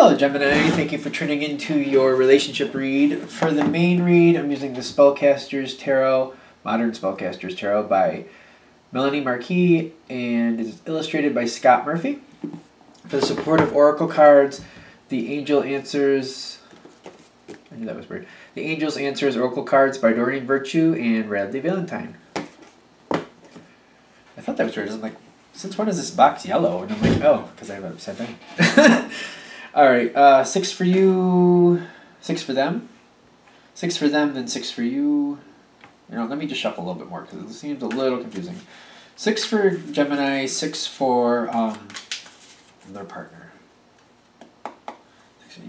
Hello Gemini, thank you for tuning into your relationship read. For the main read, I'm using the Spellcaster's Tarot, Modern Spellcaster's Tarot by Melanie Marquis, and is illustrated by Scott Murphy. For the supportive oracle cards, the Angel Answers, I knew that was weird, the Angel's Answers Oracle cards by Doreen Virtue and Radley Valentine. I thought that was weird. I'm like, since when is this box yellow? And I'm like, oh, because I have it upside down. Alright, 6 for you, 6 for them. 6 for them, then 6 for you. You know, let me just shuffle a little bit more because it seems a little confusing. 6 for Gemini, 6 for their partner.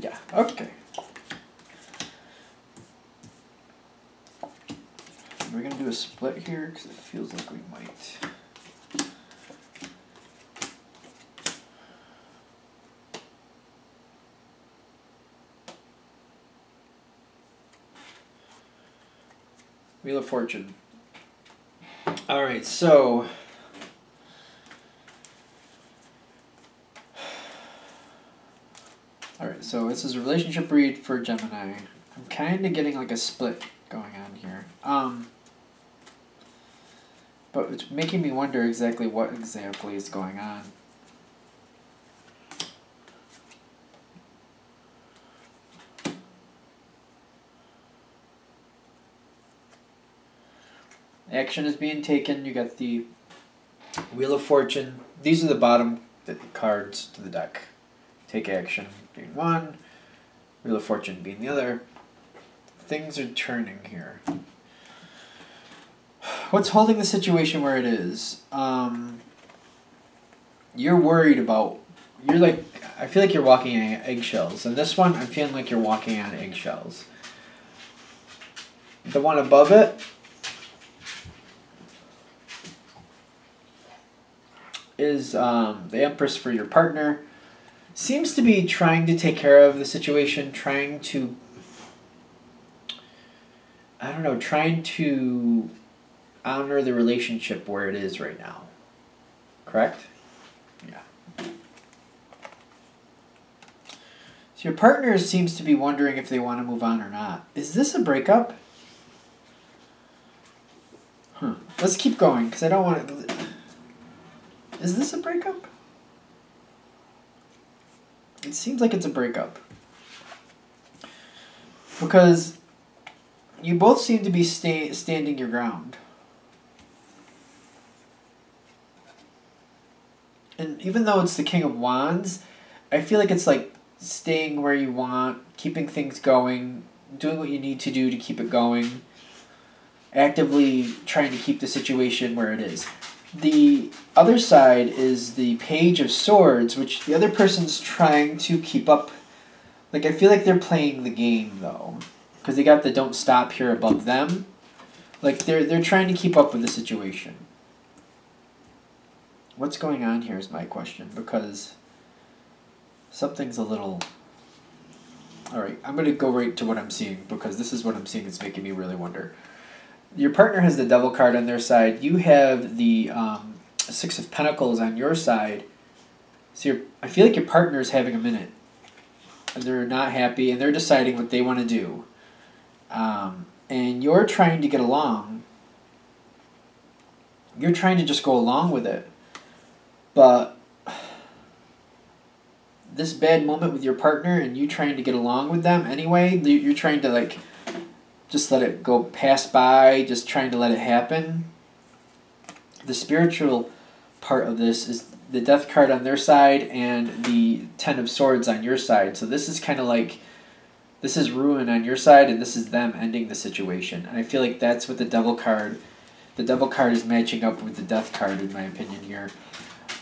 Yeah, okay. We're going to do a split here because it feels like we might. Wheel of Fortune. Alright, so this is a relationship read for Gemini. I'm kind of getting like a split going on here. But it's making me wonder exactly what exactly is going on. Action is being taken. You got the Wheel of Fortune. These are the bottom cards to the deck. Take action being one. Wheel of Fortune being the other. Things are turning here. What's holding the situation where it is? You're worried about... You're like... I feel like you're walking on eggshells. And this one, I'm feeling like you're walking on eggshells. The one above it is the Empress for your partner. Seems to be trying to take care of the situation, trying to, I don't know, trying to honor the relationship where it is right now. Correct? Yeah. So your partner seems to be wondering if they want to move on or not. Is this a breakup? Let's keep going, because I don't want to... Is this a breakup? It seems like it's a breakup. Because you both seem to be standing your ground. And even though it's the King of Wands, I feel like it's like staying where you want, keeping things going, doing what you need to do to keep it going, actively trying to keep the situation where it is. The other side is the Page of Swords, which the other person's trying to keep up. Like, I feel like they're playing the game, though. Because they got the don't stop here above them. Like, they're trying to keep up with the situation. What's going on here is my question, because something's a little... Alright, I'm going to go right to what I'm seeing, because this is what I'm seeing that's making me really wonder. Your partner has the Devil card on their side. You have the Six of Pentacles on your side. So I feel like your partner is having a minute. And they're not happy, and they're deciding what they want to do. And you're trying to get along. You're trying to just go along with it. But this bad moment with your partner and you trying to get along with them anyway, you're trying to like... just let it go pass by, just trying to let it happen. The spiritual part of this is the Death card on their side and the Ten of Swords on your side. So this is kind of like, this is ruin on your side and this is them ending the situation. And I feel like that's what the Devil card is matching up with the Death card in my opinion here.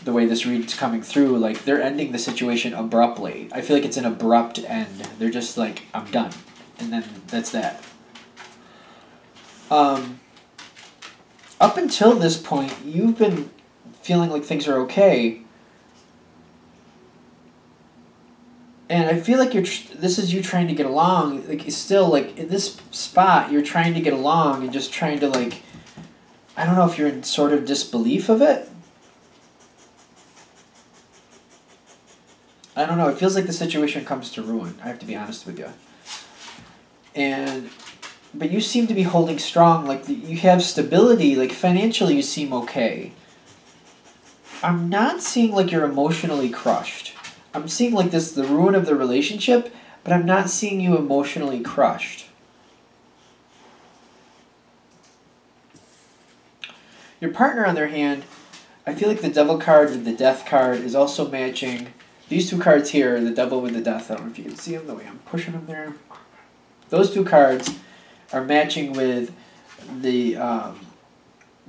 The way this read's coming through, like they're ending the situation abruptly. I feel like it's an abrupt end. They're just like, I'm done. And then that's that. Up until this point, you've been feeling like things are okay. And I feel like this is you trying to get along. Like, it's still, like, in this spot, you're trying to get along and just trying to, like, I don't know if you're in sort of disbelief of it. I don't know. It feels like the situation comes to ruin. I have to be honest with you. But you seem to be holding strong. Like you have stability. Like financially, you seem okay. I'm not seeing like you're emotionally crushed. I'm seeing like this the ruin of the relationship, but I'm not seeing you emotionally crushed. Your partner, on their hand, I feel like the devil card with the death card is also matching. These two cards here, the devil with the death, I don't know if you can see them the way I'm pushing them there. Those two cards are matching with the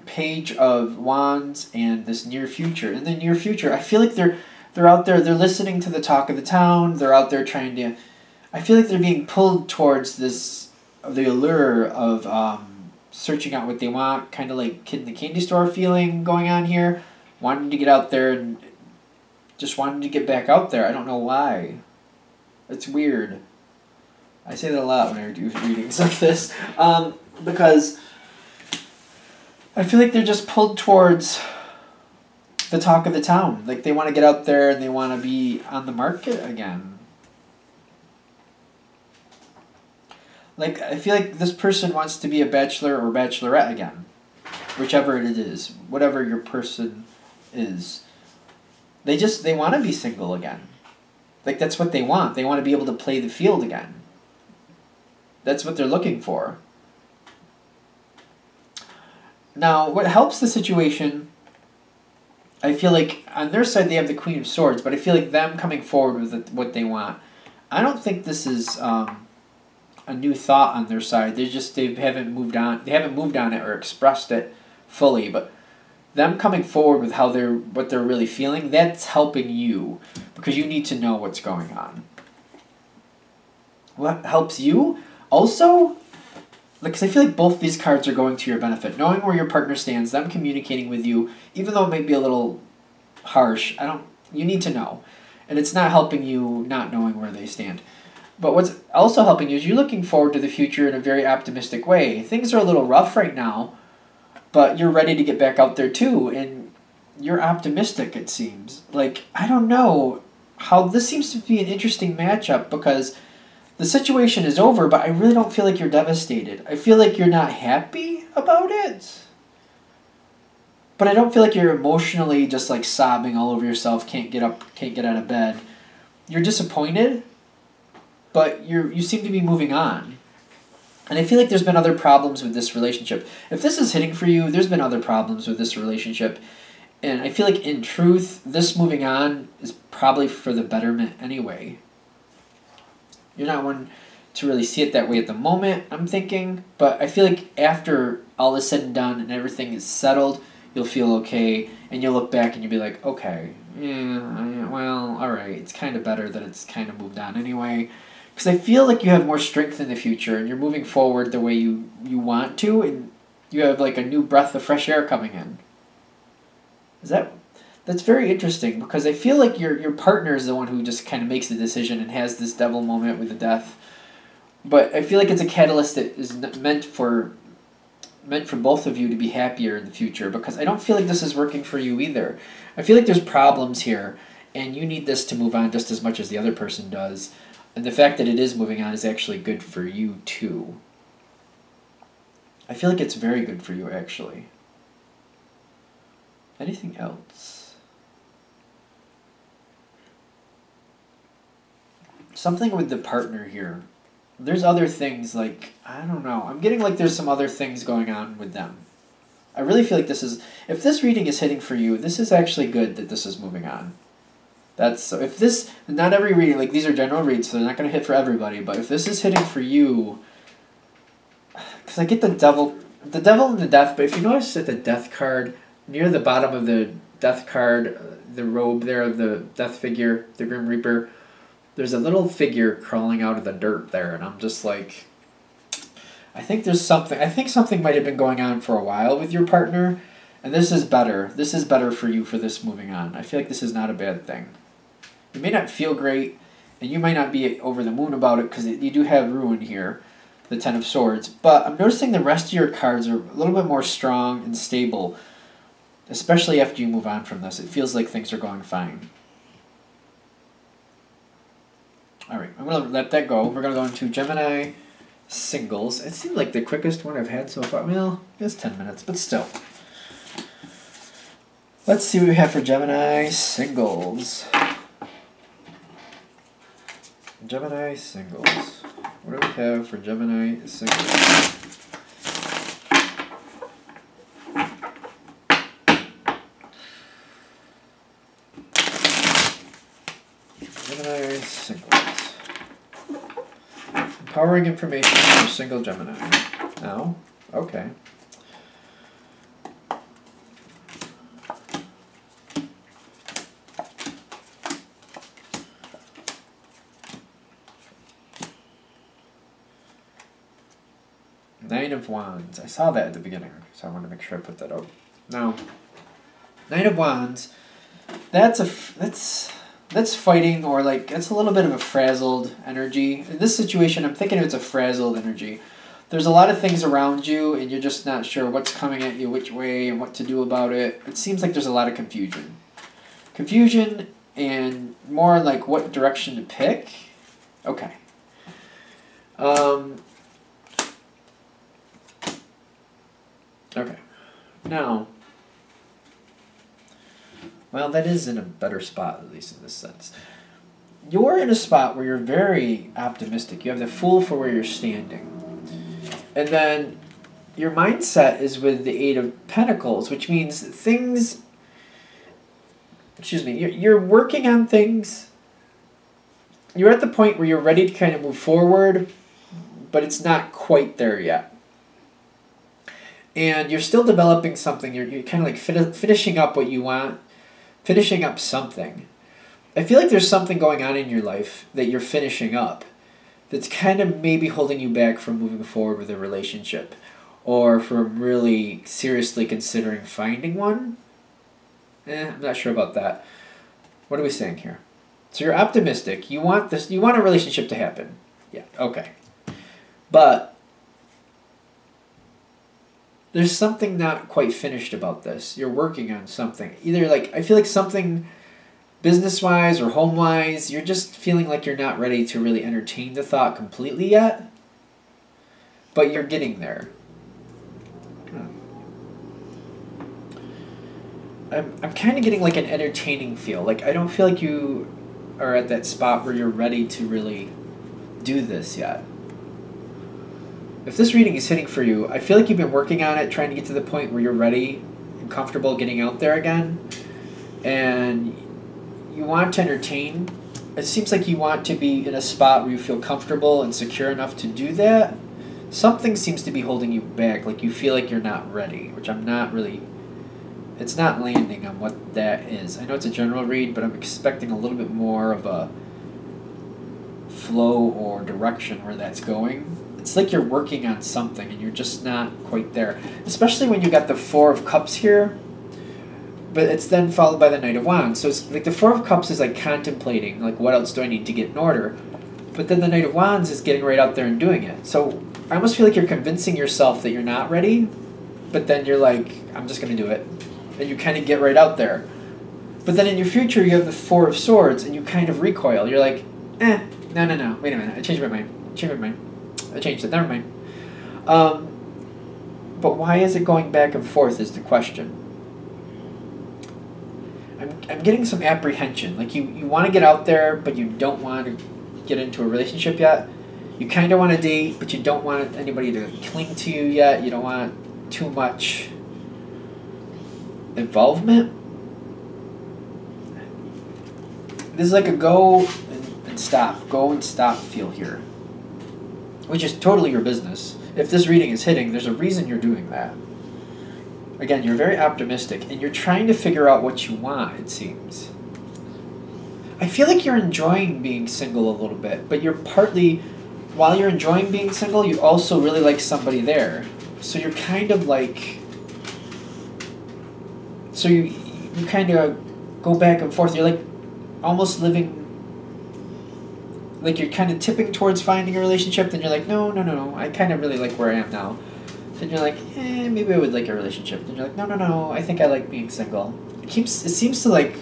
Page of Wands and this near future. In the near future, I feel like they're out there, they're listening to the talk of the town, they're out there trying to, I feel like they're being pulled towards the allure of searching out what they want, kind of like kid in the candy store feeling going on here, wanting to get out there and just wanting to get back out there. I don't know why. It's weird. I say that a lot when I do readings like this, because I feel like they're just pulled towards the talk of the town. Like they want to get out there and they want to be on the market again. Like I feel like this person wants to be a bachelor or bachelorette again. Whichever it is. Whatever your person is. They want to be single again. Like that's what they want. They want to be able to play the field again. That's what they're looking for. Now, what helps the situation, I feel like on their side they have the Queen of Swords, but I feel like them coming forward with what they want. I don't think this is a new thought on their side. They haven't moved on. They haven't moved on it or expressed it fully, but them coming forward with what they're really feeling, that's helping you because you need to know what's going on. What helps you also, because I feel like both these cards are going to your benefit. Knowing where your partner stands, them communicating with you, even though it may be a little harsh, you need to know. And it's not helping you not knowing where they stand. But what's also helping you is you're looking forward to the future in a very optimistic way. Things are a little rough right now, but you're ready to get back out there too, and you're optimistic, it seems. Like, I don't know how this seems to be an interesting matchup because the situation is over, but I really don't feel like you're devastated. I feel like you're not happy about it. But I don't feel like you're emotionally just like sobbing all over yourself, can't get up, can't get out of bed. You're disappointed, but you seem to be moving on. And I feel like there's been other problems with this relationship. If this is hitting for you, there's been other problems with this relationship. And I feel like in truth, this moving on is probably for the betterment anyway. You're not one to really see it that way at the moment, I'm thinking. But I feel like after all is said and done and everything is settled, you'll feel okay. And you'll look back and you'll be like, okay, yeah, well, all right. It's kind of better that it's kind of moved on anyway. Because I feel like you have more strength in the future and you're moving forward the way you want to. And you have like a new breath of fresh air coming in. That's very interesting because I feel like your partner is the one who just kind of makes the decision and has this devil moment with the death. But I feel like it's a catalyst that is meant for both of you to be happier in the future because I don't feel like this is working for you either. I feel like there's problems here and you need this to move on just as much as the other person does. And the fact that it is moving on is actually good for you too. I feel like it's very good for you actually. Anything else? Something with the partner here. There's other things like, I don't know. I'm getting like there's some other things going on with them. I really feel like if this reading is hitting for you, this is actually good that this is moving on. Not every reading, like these are general reads, so they're not going to hit for everybody, but if this is hitting for you, because I get the devil and the death, but if you notice that the death card, near the bottom of the death card, the robe there of the death figure, the Grim Reaper, there's a little figure crawling out of the dirt there, and I'm just like, I think something might have been going on for a while with your partner, and this is better. This is better for you for this moving on. I feel like this is not a bad thing. You may not feel great, and you might not be over the moon about it because you do have ruin here, the Ten of Swords, but I'm noticing the rest of your cards are a little bit more strong and stable, especially after you move on from this. It feels like things are going fine. All right, I'm going to let that go. We're going to go into Gemini singles. It seemed like the quickest one I've had so far. Well, it's 10 minutes, but still. Let's see what we have for Gemini singles. Gemini singles. What do we have for Gemini singles? Gemini singles. Empowering information for single Gemini. No? Okay. Nine of Wands. I saw that at the beginning, so I want to make sure I put that out. Now, Nine of Wands, that's fighting, or like, it's a little bit of a frazzled energy. In this situation, I'm thinking it's a frazzled energy. There's a lot of things around you, and you're just not sure what's coming at you, which way, and what to do about it. It seems like there's a lot of confusion. Confusion, and more like what direction to pick. Okay. Okay. Now, well, that is in a better spot, at least in this sense. You're in a spot where you're very optimistic. You have the Fool for where you're standing. And then your mindset is with the Eight of Pentacles, which means things, you're working on things. You're at the point where you're ready to kind of move forward, but it's not quite there yet. And you're still developing something. You're kind of like finishing up what you want, finishing up something. I feel like there's something going on in your life that you're finishing up that's kind of maybe holding you back from moving forward with a relationship, or from really seriously considering finding one. I'm not sure about that. What are we saying here? So you're optimistic. You want this. You want a relationship to happen. Yeah. Okay. But there's something not quite finished about this. You're working on something. Either like, I feel like something business-wise or home-wise, you're just feeling like you're not ready to really entertain the thought completely yet. But you're getting there. I'm kind of getting like an entertaining feel. Like, I don't feel like you are at that spot where you're ready to really do this yet. If this reading is hitting for you, I feel like you've been working on it, trying to get to the point where you're ready and comfortable getting out there again. And you want to entertain. It seems like you want to be in a spot where you feel comfortable and secure enough to do that. Something seems to be holding you back, like you feel like you're not ready, which I'm not really, it's not landing on what that is. I know it's a general read, but I'm expecting a little bit more of a flow or direction where that's going. It's like you're working on something and you're just not quite there. Especially when you got the Four of Cups here, but it's then followed by the Knight of Wands. So it's like the Four of Cups is like contemplating, like, what else do I need to get in order? But then the Knight of Wands is getting right out there and doing it. So I almost feel like you're convincing yourself that you're not ready, but then you're like, I'm just going to do it. And you kind of get right out there. But then in your future, you have the Four of Swords, and you kind of recoil. You're like, no, wait a minute, I changed my mind. I changed it, never mind. But why is it going back and forth is the question. I'm getting some apprehension. Like, you want to get out there, but you don't want to get into a relationship yet. You kind of want to date, but you don't want anybody to cling to you yet. You don't want too much involvement. This is like a go and stop feel here, which is totally your business. If this reading is hitting, there's a reason you're doing that. Again, you're very optimistic, and you're trying to figure out what you want, it seems. I feel like you're enjoying being single a little bit, but you're partly, while you're enjoying being single, you also really like somebody there. So you're kind of like, so you kind of go back and forth. You're like almost living, like you're kind of tipping towards finding a relationship, then you're like, no, I kind of really like where I am now. Then you're like, maybe I would like a relationship. Then you're like, no, I think I like being single. It seems to like,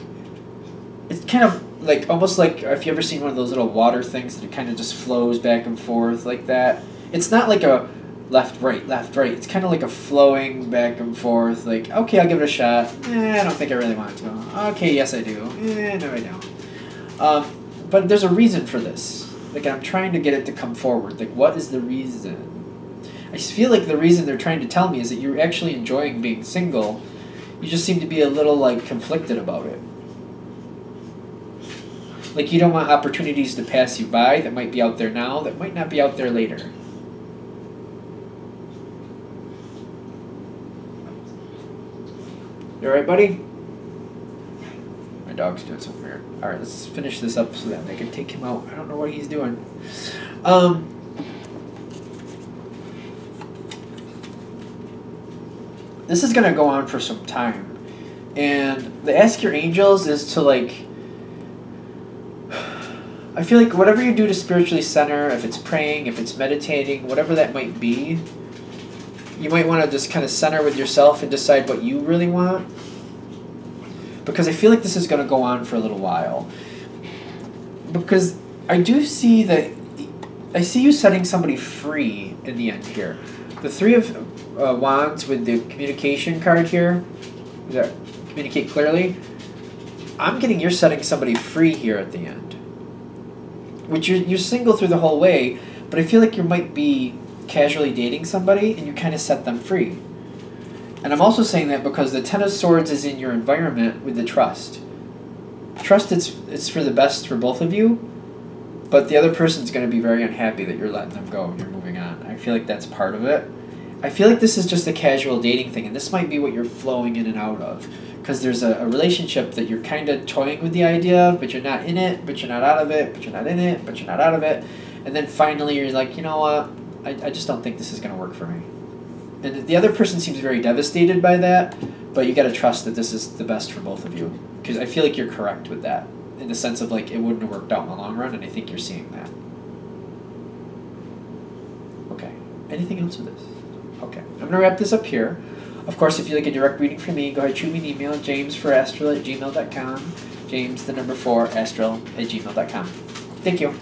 it's kind of like almost like if you ever seen one of those little water things that it kind of just flows back and forth like that. It's not like a left right. It's kind of like a flowing back and forth. Like, okay, I'll give it a shot. I don't think I really want to. Okay, yes I do. No I don't. But there's a reason for this. Like, I'm trying to get it to come forward. Like, what is the reason? I just feel like the reason they're trying to tell me is that you're actually enjoying being single. You just seem to be a little, like, conflicted about it. Like, you don't want opportunities to pass you by that might be out there now, that might not be out there later. You alright, buddy? My dog's doing something weird. Alright, let's finish this up so that I can take him out. I don't know what he's doing. This is going to go on for some time. And the Ask Your Angels is to, like, I feel like whatever you do to spiritually center, if it's praying, if it's meditating, whatever that might be, you might want to just kind of center with yourself and decide what you really want. Because I feel like this is going to go on for a little while. Because I do see that, I see you setting somebody free in the end here. The Three of Wands with the communication card here, that communicate clearly, I'm getting you're setting somebody free here at the end. Which you're single through the whole way, but I feel like you might be casually dating somebody and you kind of set them free. And I'm also saying that because the Ten of Swords is in your environment with the Trust. Trust, it's for the best for both of you, but the other person's going to be very unhappy that you're letting them go and you're moving on. I feel like that's part of it. I feel like this is just a casual dating thing, and this might be what you're flowing in and out of. Because there's a relationship that you're kind of toying with the idea of, but you're not in it, but you're not out of it, but you're not in it, but you're not out of it. And then finally you're like, you know what, I just don't think this is going to work for me. And the other person seems very devastated by that, but you got to trust that this is the best for both of you. Because I feel like you're correct with that, in the sense of like it wouldn't have worked out in the long run, and I think you're seeing that. Okay, anything else with this? Okay, I'm going to wrap this up here. Of course, if you'd like a direct reading from me, go ahead and shoot me an email at james4astral@gmail.com. James, the number 4, astral@gmail.com. Thank you.